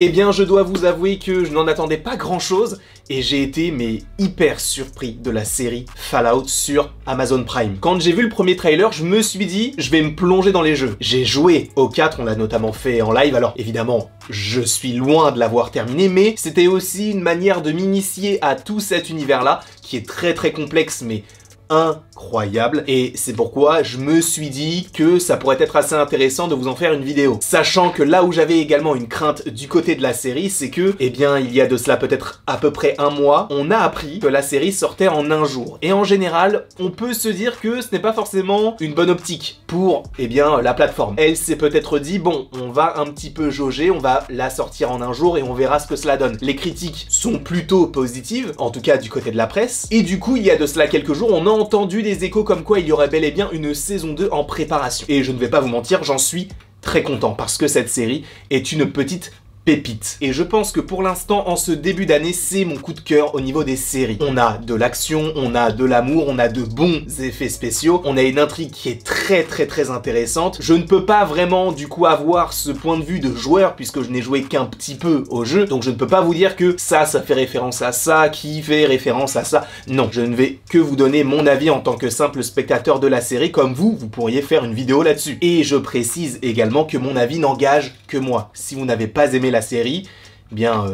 Eh bien, je dois vous avouer que je n'en attendais pas grand-chose et j'ai été hyper surpris de la série Fallout sur Amazon Prime. Quand j'ai vu le premier trailer, je me suis dit, je vais me plonger dans les jeux. J'ai joué au 4, on l'a notamment fait en live, alors évidemment, je suis loin de l'avoir terminé, mais c'était aussi une manière de m'initier à tout cet univers-là, qui est très complexe, mais incroyable, et c'est pourquoi je me suis dit que ça pourrait être assez intéressant de vous en faire une vidéo. Sachant que là où j'avais également une crainte du côté de la série, c'est que, eh bien, il y a de cela peut-être à peu près un mois, on a appris que la série sortait en un jour. Et en général, on peut se dire que ce n'est pas forcément une bonne optique pour, eh bien, la plateforme. Elle s'est peut-être dit, bon, on va un petit peu jauger, on va la sortir en un jour et on verra ce que cela donne. Les critiques sont plutôt positives, en tout cas du côté de la presse, et du coup, il y a de cela quelques jours, on a entendu des échos comme quoi il y aurait bel et bien une saison 2 en préparation. Et je ne vais pas vous mentir, j'en suis très content parce que cette série est une petite pépite. Et je pense que pour l'instant, en ce début d'année, c'est mon coup de cœur au niveau des séries. On a de l'action, on a de l'amour, on a de bons effets spéciaux, on a une intrigue qui est très intéressante. Je ne peux pas vraiment du coup avoir ce point de vue de joueur puisque je n'ai joué qu'un petit peu au jeu, donc je ne peux pas vous dire que ça fait référence à ça, qui fait référence à ça. Non, je ne vais que vous donner mon avis en tant que simple spectateur de la série, comme vous pourriez faire une vidéo là-dessus. Et je précise également que mon avis n'engage que moi. Si vous n'avez pas aimé la série, bien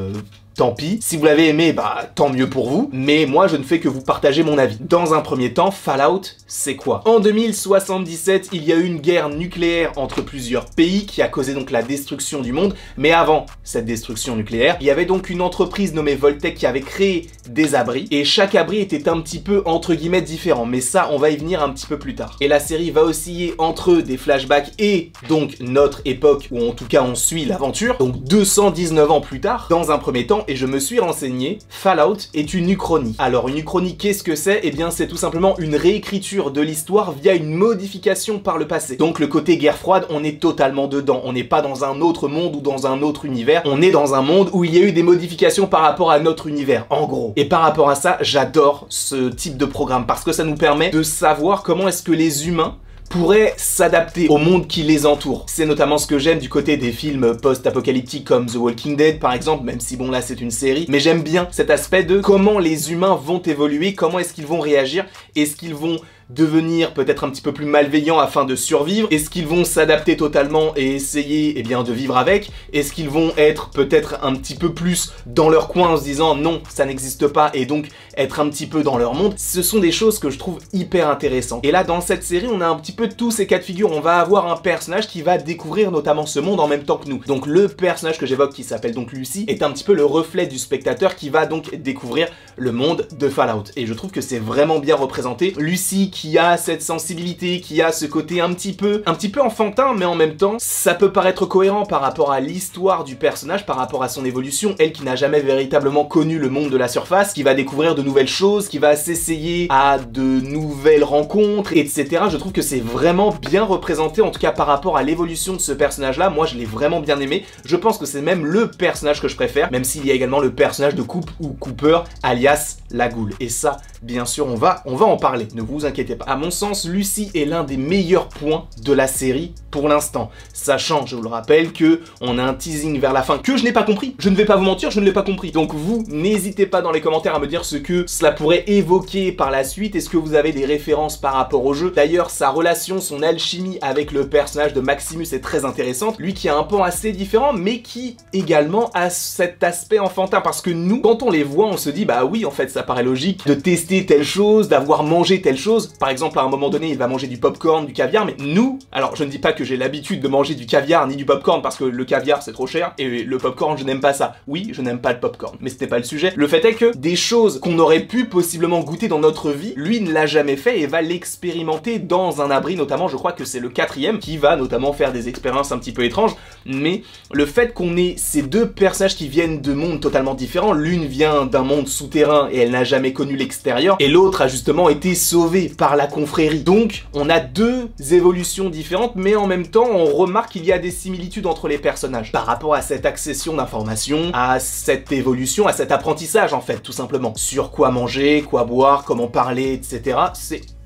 tant pis. Si vous l'avez aimé, bah tant mieux pour vous, mais moi je ne fais que vous partager mon avis. Dans un premier temps, Fallout, c'est quoi? En 2077, il y a eu une guerre nucléaire entre plusieurs pays qui a causé donc la destruction du monde, mais avant cette destruction nucléaire, il y avait donc une entreprise nommée Voltec qui avait créé des abris, et chaque abri était un petit peu entre guillemets différent, mais ça on va y venir un petit peu plus tard. Et la série va osciller entre des flashbacks et donc notre époque, où en tout cas on suit l'aventure, donc 219 ans plus tard. Dans un premier temps, et je me suis renseigné, Fallout est une uchronie. Alors une uchronie, qu'est-ce que c'est? Eh bien c'est tout simplement une réécriture de l'histoire via une modification par le passé. Donc le côté guerre froide, on est totalement dedans. On n'est pas dans un autre monde ou dans un autre univers. On est dans un monde où il y a eu des modifications par rapport à notre univers, en gros. Et par rapport à ça, j'adore ce type de programme parce que ça nous permet de savoir comment est-ce que les humains pourraient s'adapter au monde qui les entoure. C'est notamment ce que j'aime du côté des films post-apocalyptiques comme The Walking Dead par exemple, même si bon là c'est une série, mais j'aime bien cet aspect de comment les humains vont évoluer, comment est-ce qu'ils vont réagir, est-ce qu'ils vont devenir peut-être un petit peu plus malveillants afin de survivre, est-ce qu'ils vont s'adapter totalement et essayer eh bien de vivre avec, est-ce qu'ils vont être peut-être un petit peu plus dans leur coin en se disant non ça n'existe pas et donc être un petit peu dans leur monde. Ce sont des choses que je trouve hyper intéressantes. Et là dans cette série on a un petit peu tous ces cas de figure, on va avoir un personnage qui va découvrir notamment ce monde en même temps que nous. Donc le personnage que j'évoque qui s'appelle donc Lucy est un petit peu le reflet du spectateur qui va donc découvrir le monde de Fallout. Et je trouve que c'est vraiment bien représenté. Lucy qui a cette sensibilité, qui a ce côté un petit peu enfantin, mais en même temps, ça peut paraître cohérent par rapport à l'histoire du personnage, par rapport à son évolution, elle qui n'a jamais véritablement connu le monde de la surface, qui va découvrir de nouvelles choses, qui va s'essayer à de nouvelles rencontres, etc. Je trouve que c'est vraiment bien représenté, en tout cas par rapport à l'évolution de ce personnage-là. Moi, je l'ai vraiment bien aimé. Je pense que c'est même le personnage que je préfère, même s'il y a également le personnage de Coop ou Cooper, alias la Goule. Et ça, bien sûr, on va en parler, ne vous inquiétez pas. À mon sens, Lucy est l'un des meilleurs points de la série pour l'instant. Sachant, je vous le rappelle, que on a un teasing vers la fin que je n'ai pas compris. Je ne vais pas vous mentir, je ne l'ai pas compris. Donc vous, n'hésitez pas dans les commentaires à me dire ce que cela pourrait évoquer par la suite. Est-ce que vous avez des références par rapport au jeu? D'ailleurs, sa relation, son alchimie avec le personnage de Maximus est très intéressante. Lui qui a un pan assez différent, mais qui également a cet aspect enfantin. Parce que nous, quand on les voit, on se dit, bah oui, en fait, ça paraît logique de tester telle chose, d'avoir mangé telle chose. Par exemple, à un moment donné, il va manger du popcorn, du caviar, mais nous, alors je ne dis pas que j'ai l'habitude de manger du caviar ni du popcorn parce que le caviar c'est trop cher et le popcorn je n'aime pas ça. Oui, je n'aime pas le popcorn, mais c'était pas le sujet. Le fait est que des choses qu'on aurait pu possiblement goûter dans notre vie, lui ne l'a jamais fait et va l'expérimenter dans un abri, notamment je crois que c'est le 4e qui va notamment faire des expériences un petit peu étranges. Mais le fait qu'on ait ces deux personnages qui viennent de mondes totalement différents, l'une vient d'un monde souterrain et elle n'a jamais connu l'extérieur, et l'autre a justement été sauvée par la confrérie. Donc on a deux évolutions différentes, mais en même temps on remarque qu'il y a des similitudes entre les personnages par rapport à cette accession d'informations, à cette évolution, à cet apprentissage en fait, tout simplement. Sur quoi manger, quoi boire, comment parler, etc.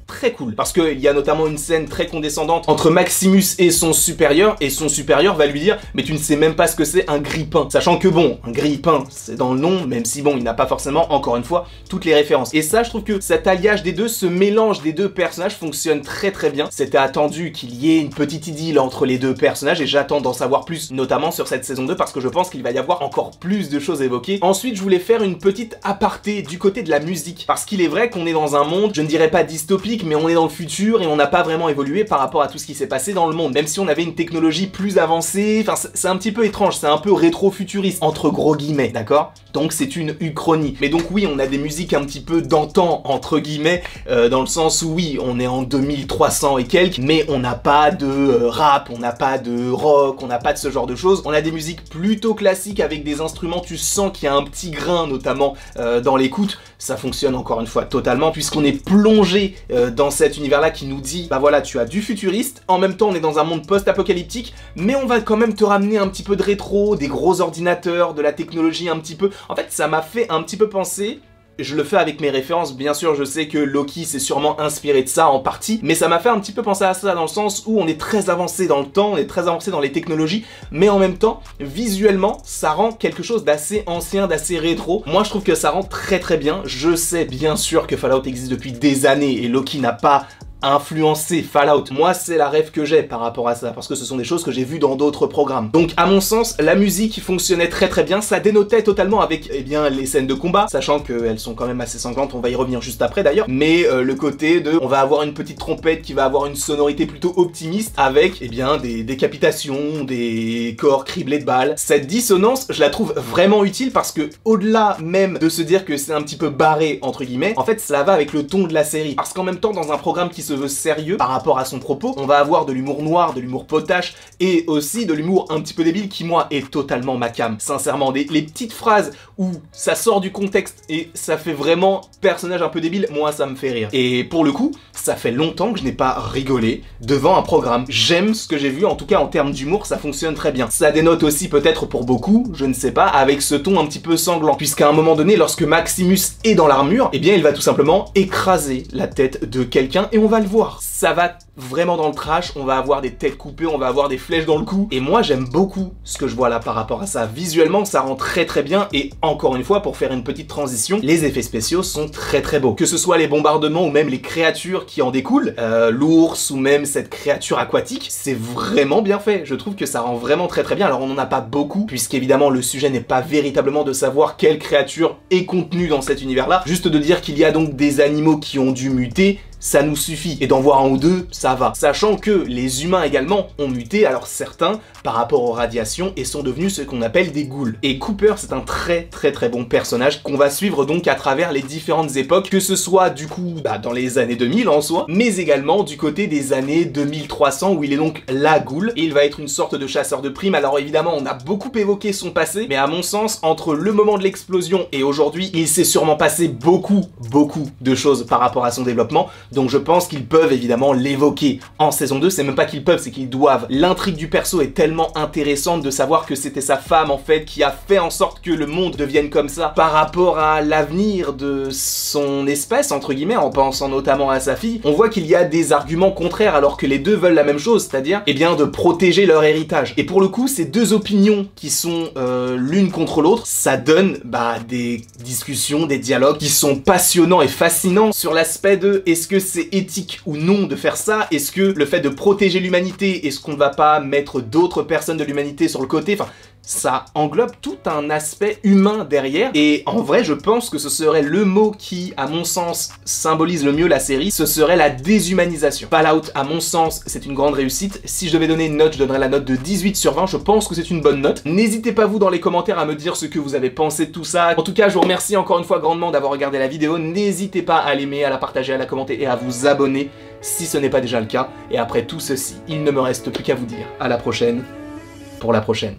très cool. Parce qu'il y a notamment une scène très condescendante entre Maximus et son supérieur va lui dire « Mais tu ne sais même pas ce que c'est un grille-pain ». Sachant que bon, un grille-pain, c'est dans le nom, même si bon, il n'a pas forcément, encore une fois, toutes les références. Et ça, je trouve que cet alliage des deux, ce mélange des deux personnages fonctionne très très bien. C'était attendu qu'il y ait une petite idylle entre les deux personnages et j'attends d'en savoir plus, notamment sur cette saison 2, parce que je pense qu'il va y avoir encore plus de choses évoquées. Ensuite, je voulais faire une petite aparté du côté de la musique, parce qu'il est vrai qu'on est dans un monde, je ne dirais pas dystopique, mais on est dans le futur et on n'a pas vraiment évolué par rapport à tout ce qui s'est passé dans le monde, même si on avait une technologie plus avancée. Enfin, c'est un petit peu étrange, c'est un peu rétro-futuriste, entre gros guillemets, d'accord? Donc c'est une uchronie. Mais donc oui, on a des musiques un petit peu d'antan, entre guillemets, dans le sens où oui, on est en 2300 et quelques, mais on n'a pas de rap, on n'a pas de rock, on n'a pas de ce genre de choses. On a des musiques plutôt classiques avec des instruments, tu sens qu'il y a un petit grain, notamment dans l'écoute. Ça fonctionne encore une fois totalement, puisqu'on est plongé dans cet univers-là qui nous dit, bah voilà, tu as du futuriste, en même temps on est dans un monde post-apocalyptique, mais on va quand même te ramener un petit peu de rétro, des gros ordinateurs, de la technologie un petit peu. En fait, ça m'a fait un petit peu penser... Je le fais avec mes références, bien sûr, je sais que Loki s'est sûrement inspiré de ça en partie, mais ça m'a fait un petit peu penser à ça dans le sens où on est très avancé dans le temps, on est très avancé dans les technologies, mais en même temps, visuellement, ça rend quelque chose d'assez ancien, d'assez rétro. Moi, je trouve que ça rend très très bien. Je sais bien sûr que Fallout existe depuis des années et Loki n'a pas influencer Fallout. Moi, c'est la rêve que j'ai par rapport à ça, parce que ce sont des choses que j'ai vues dans d'autres programmes. Donc, à mon sens, la musique fonctionnait très très bien, ça dénotait totalement avec, eh bien, les scènes de combat, sachant qu'elles sont quand même assez sanglantes, on va y revenir juste après d'ailleurs, mais le côté de, on va avoir une petite trompette qui va avoir une sonorité plutôt optimiste, avec, eh bien, des décapitations, des corps criblés de balles. Cette dissonance, je la trouve vraiment utile, parce que, au-delà même de se dire que c'est un petit peu barré, entre guillemets, en fait, cela va avec le ton de la série, parce qu'en même temps, dans un programme qui se veut sérieux par rapport à son propos, on va avoir de l'humour noir, de l'humour potache et aussi de l'humour un petit peu débile qui moi est totalement ma cam. Sincèrement, les petites phrases où ça sort du contexte et ça fait vraiment personnage un peu débile, moi ça me fait rire. Et pour le coup, ça fait longtemps que je n'ai pas rigolé devant un programme. J'aime ce que j'ai vu, en tout cas en termes d'humour, ça fonctionne très bien. Ça dénote aussi peut-être pour beaucoup, je ne sais pas, avec ce ton un petit peu sanglant, puisqu'à un moment donné, lorsque Maximus est dans l'armure, eh bien il va tout simplement écraser la tête de quelqu'un et on va le voir. Ça va vraiment dans le trash, on va avoir des têtes coupées, on va avoir des flèches dans le cou, et moi j'aime beaucoup ce que je vois là par rapport à ça. Visuellement ça rend très très bien, et encore une fois, pour faire une petite transition, les effets spéciaux sont très très beaux. Que ce soit les bombardements ou même les créatures qui en découlent, l'ours ou même cette créature aquatique, c'est vraiment bien fait. Je trouve que ça rend vraiment très très bien. Alors on n'en a pas beaucoup, puisqu'évidemment le sujet n'est pas véritablement de savoir quelle créature est contenue dans cet univers là, juste de dire qu'il y a donc des animaux qui ont dû muter, ça nous suffit, et d'en voir un ou deux, ça va. Sachant que les humains également ont muté, alors certains, par rapport aux radiations, et sont devenus ce qu'on appelle des ghouls. Et Cooper, c'est un très très très bon personnage qu'on va suivre donc à travers les différentes époques, que ce soit du coup dans les années 2000 en soi, mais également du côté des années 2300 où il est donc la ghoul, et il va être une sorte de chasseur de primes. Alors évidemment, on a beaucoup évoqué son passé, mais à mon sens, entre le moment de l'explosion et aujourd'hui, il s'est sûrement passé beaucoup de choses par rapport à son développement. Donc je pense qu'ils peuvent évidemment l'évoquer en saison 2, c'est même pas qu'ils peuvent, c'est qu'ils doivent. L'intrigue du perso est tellement intéressante de savoir que c'était sa femme en fait qui a fait en sorte que le monde devienne comme ça par rapport à l'avenir de son espèce, entre guillemets, en pensant notamment à sa fille. On voit qu'il y a des arguments contraires alors que les deux veulent la même chose, c'est-à-dire eh bien de protéger leur héritage. Et pour le coup, ces deux opinions qui sont l'une contre l'autre, ça donne des discussions, des dialogues qui sont passionnants et fascinants sur l'aspect de est-ce que c'est éthique ou non de faire ça? Est-ce que le fait de protéger l'humanité, est-ce qu'on ne va pas mettre d'autres personnes de l'humanité sur le côté? Enfin, ça englobe tout un aspect humain derrière, et en vrai je pense que ce serait le mot qui, à mon sens, symbolise le mieux la série, ce serait la déshumanisation. Fallout, à mon sens, c'est une grande réussite. Si je devais donner une note, je donnerais la note de 18 sur 20, je pense que c'est une bonne note. N'hésitez pas vous dans les commentaires à me dire ce que vous avez pensé de tout ça. En tout cas, je vous remercie encore une fois grandement d'avoir regardé la vidéo, n'hésitez pas à l'aimer, à la partager, à la commenter et à vous abonner si ce n'est pas déjà le cas. Et après tout ceci, il ne me reste plus qu'à vous dire à la prochaine pour la prochaine.